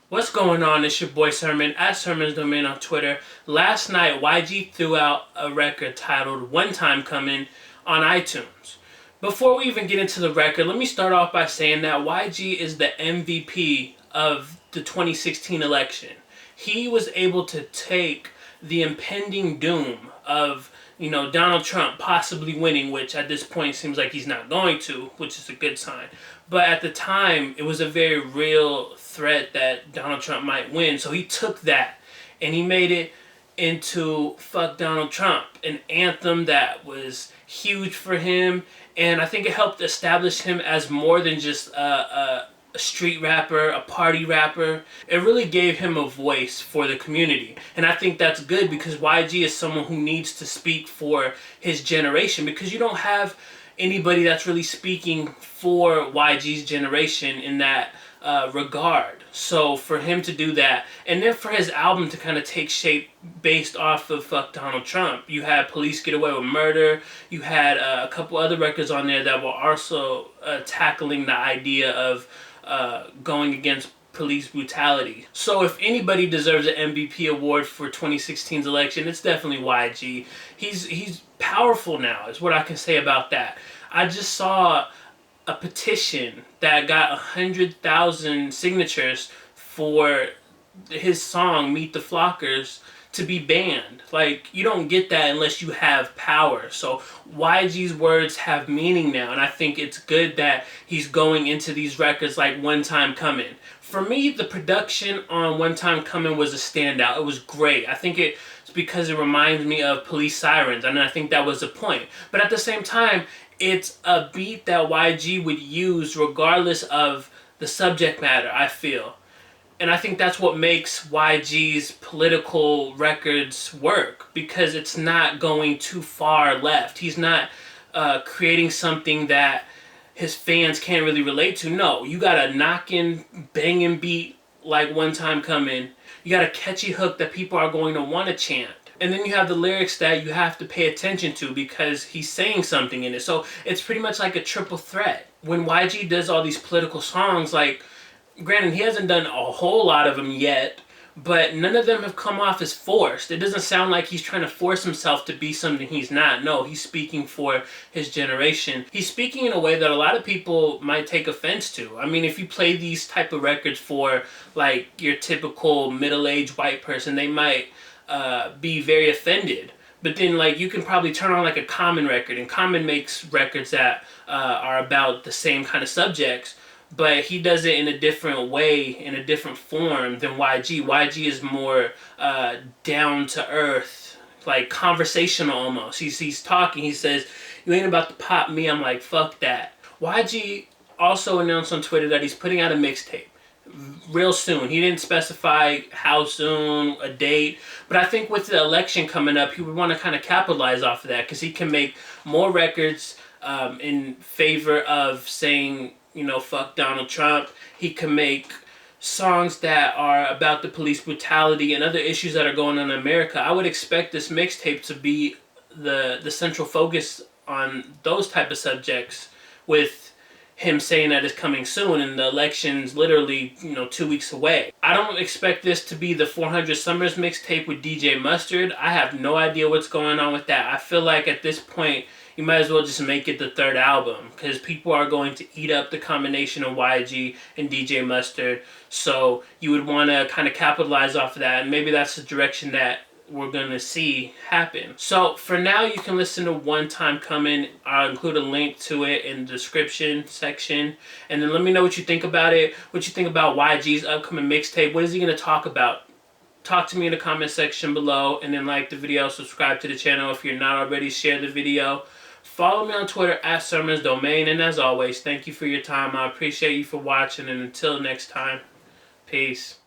What's going on? It's your boy Sermon at Sermon's Domain on Twitter. Last night, YG threw out a record titled One Time Comin' on iTunes. Before we even get into the record, let me start off by saying that YG is the MVP of the 2016 election. He was able to take the impending doom of Donald Trump possibly winning, which at this point seems like he's not going to, which is a good sign. But at the time, it was a very real threat that Donald Trump might win. So he took that and he made it into Fuck Donald Trump, an anthem that was huge for him. And I think it helped establish him as more than just a street rapper, a party rapper. It really gave him a voice for the community. And I think that's good because YG is someone who needs to speak for his generation, because you don't have anybody that's really speaking for YG's generation in that regard. So for him to do that, and then for his album to kind of take shape based off of Fuck Donald Trump. You had Police Get Away with Murder. You had a couple other records on there that were also tackling the idea of going against police brutality. So if anybody deserves an MVP award for 2016's election, it's definitely YG. He's powerful now, is what I can say about that. I just saw a petition that got 100,000 signatures for his song Meet the Flockers to be banned. Like, you don't get that unless you have power. So YG's words have meaning now, and I think it's good that he's going into these records like One Time Comin'. For me, the production on One Time Comin' was a standout. It was great. I think it's because it reminds me of Police Sirens, and I think that was the point. But at the same time, it's a beat that YG would use regardless of the subject matter, I feel. And I think that's what makes YG's political records work, because it's not going too far left. He's not creating something that his fans can't really relate to. No, you got a knocking, banging beat like One Time Comin'. You got a catchy hook that people are going to want to chant. And then you have the lyrics that you have to pay attention to because he's saying something in it. So it's pretty much like a triple threat. When YG does all these political songs, like, granted, he hasn't done a whole lot of them yet, but none of them have come off as forced. It doesn't sound like he's trying to force himself to be something he's not. No, he's speaking for his generation. He's speaking in a way that a lot of people might take offense to. I mean, if you play these type of records for, like, your typical middle-aged white person, they might be very offended. But then, like, you can probably turn on, like, a Comin record, and Comin makes records that are about the same kind of subjects, but he does it in a different way, in a different form than YG. YG is more down to earth, like conversational almost. He's talking, he says, "You ain't about to pop me." I'm like, fuck that. YG also announced on Twitter that he's putting out a mixtape real soon. He didn't specify how soon, a date, but I think with the election coming up, he would want to kind of capitalize off of that, because he can make more records in favor of saying, fuck Donald Trump. He can make songs that are about the police brutality and other issues that are going on in America. I would expect this mixtape to be the central focus on those type of subjects, with him saying that it's coming soon and the election's literally 2 weeks away. I don't expect this to be the 400 Summers mixtape with DJ Mustard. I have no idea what's going on with that. I feel like at this point you might as well just make it the third album, because people are going to eat up the combination of YG and DJ Mustard. So you would want to kind of capitalize off of that, and maybe that's the direction that we're going to see happen. So for now, you can listen to One Time Comin'. I'll include a link to it in the description section. And then let me know what you think about it, what you think about YG's upcoming mixtape. What is he going to talk about? Talk to me in the comment section below, and then like the video, subscribe to the channel if you're not already, share the video. Follow me on Twitter at Sermon's Domain, and as always, thank you for your time. I appreciate you for watching, and until next time, peace.